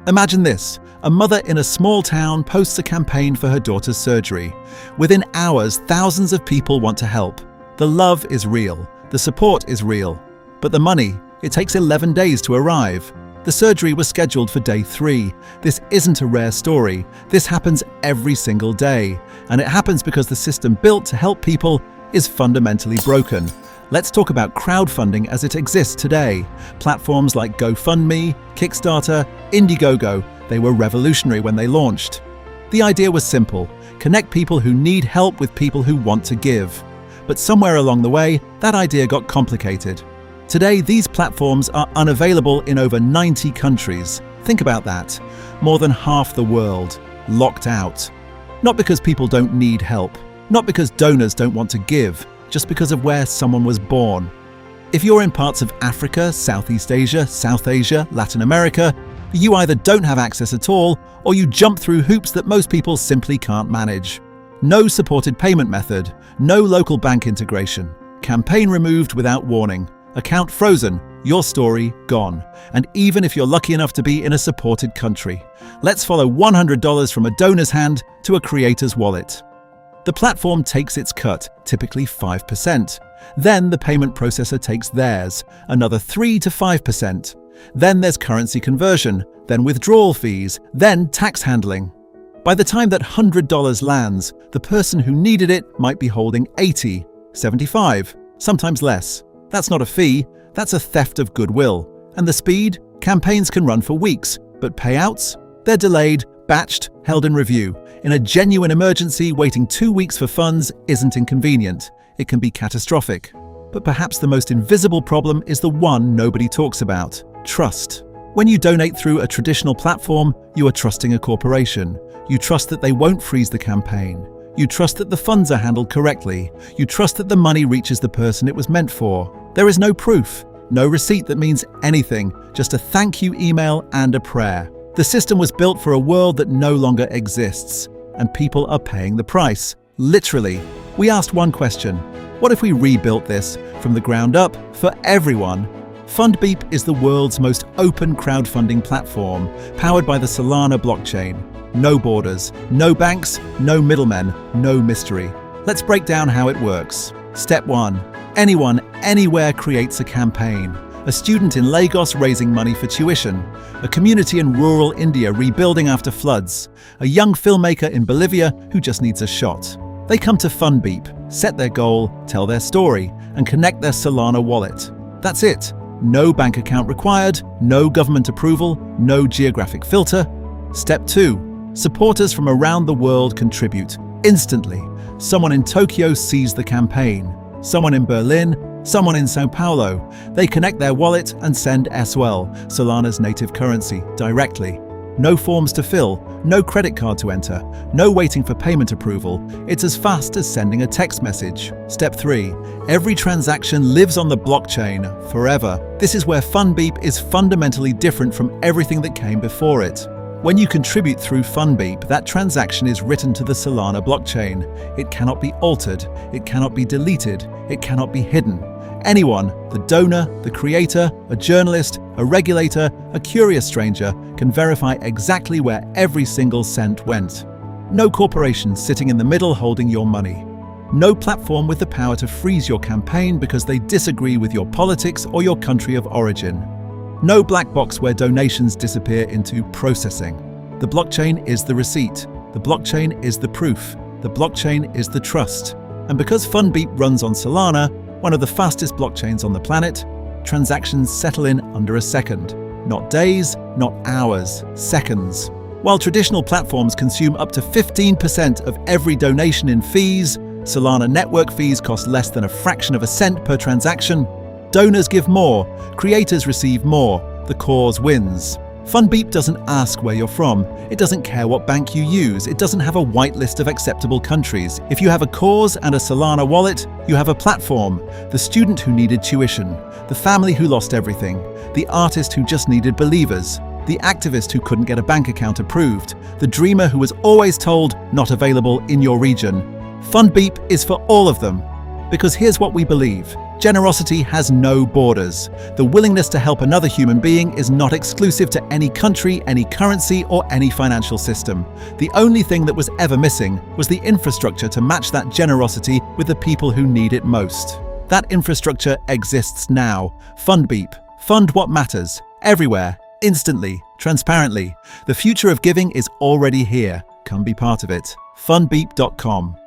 Imagine this. A mother in a small town posts a campaign for her daughter's surgery. Within hours, thousands of people want to help. The love is real. The support is real. But the money, it takes 11 days to arrive. The surgery was scheduled for day 3. This isn't a rare story. This happens every single day. And it happens because the system built to help people is fundamentally broken. Let's talk about crowdfunding as it exists today. Platforms like GoFundMe, Kickstarter, Indiegogo, they were revolutionary when they launched. The idea was simple: connect people who need help with people who want to give. But somewhere along the way, that idea got complicated. Today, these platforms are unavailable in over 90 countries. Think about that. More than half the world locked out. Not because people don't need help, not because donors don't want to give, just because of where someone was born. If you're in parts of Africa, Southeast Asia, South Asia, Latin America, you either don't have access at all, or you jump through hoops that most people simply can't manage. No supported payment method, no local bank integration, campaign removed without warning, account frozen, your story gone. And even if you're lucky enough to be in a supported country, let's follow $100 from a donor's hand to a creator's wallet. The platform takes its cut, typically 5%. Then the payment processor takes theirs, another 3 to 5%. Then there's currency conversion, then withdrawal fees, then tax handling. By the time that $100 lands, the person who needed it might be holding 80, 75, sometimes less. That's not a fee, that's a theft of goodwill. And the speed? Campaigns can run for weeks, but payouts? They're delayed, batched, held in review. In a genuine emergency, waiting 2 weeks for funds isn't inconvenient. It can be catastrophic. But perhaps the most invisible problem is the one nobody talks about: trust. When you donate through a traditional platform, you are trusting a corporation. You trust that they won't freeze the campaign. You trust that the funds are handled correctly. You trust that the money reaches the person it was meant for. There is no proof, no receipt that means anything, just a thank you email and a prayer. The system was built for a world that no longer exists, and people are paying the price. Literally. We asked one question: what if we rebuilt this from the ground up for everyone? FundBeep is the world's most open crowdfunding platform, powered by the Solana blockchain. No borders, no banks, no middlemen, no mystery. Let's break down how it works. Step 1. Anyone, anywhere creates a campaign. A student in Lagos raising money for tuition. A community in rural India rebuilding after floods. A young filmmaker in Bolivia who just needs a shot. They come to FundBeep, set their goal, tell their story, and connect their Solana wallet. That's it. No bank account required, no government approval, no geographic filter. Step 2. Supporters from around the world contribute instantly. Someone in Tokyo sees the campaign. Someone in Berlin, someone in Sao Paulo. They connect their wallet and send SOL, Solana's native currency, directly. No forms to fill, no credit card to enter, no waiting for payment approval. It's as fast as sending a text message. Step 3. Every transaction lives on the blockchain forever. This is where FundBeep is fundamentally different from everything that came before it. When you contribute through FundBeep, that transaction is written to the Solana blockchain. It cannot be altered, it cannot be deleted, it cannot be hidden. Anyone, the donor, the creator, a journalist, a regulator, a curious stranger, can verify exactly where every single cent went. No corporation sitting in the middle holding your money. No platform with the power to freeze your campaign because they disagree with your politics or your country of origin. No black box where donations disappear into processing. The blockchain is the receipt. The blockchain is the proof. The blockchain is the trust. And because FundBeep runs on Solana, one of the fastest blockchains on the planet, transactions settle in under a second. Not days, not hours, seconds. While traditional platforms consume up to 15% of every donation in fees, Solana network fees cost less than a fraction of a cent per transaction. Donors give more, creators receive more, the cause wins. FundBeep doesn't ask where you're from. It doesn't care what bank you use. It doesn't have a white list of acceptable countries. If you have a cause and a Solana wallet, you have a platform. The student who needed tuition, the family who lost everything, the artist who just needed believers, the activist who couldn't get a bank account approved, the dreamer who was always told not available in your region. FundBeep is for all of them. Because here's what we believe. Generosity has no borders. The willingness to help another human being is not exclusive to any country, any currency, or any financial system. The only thing that was ever missing was the infrastructure to match that generosity with the people who need it most. That infrastructure exists now. FundBeep. Fund what matters. Everywhere. Instantly. Transparently. The future of giving is already here. Come be part of it. Fundbeep.com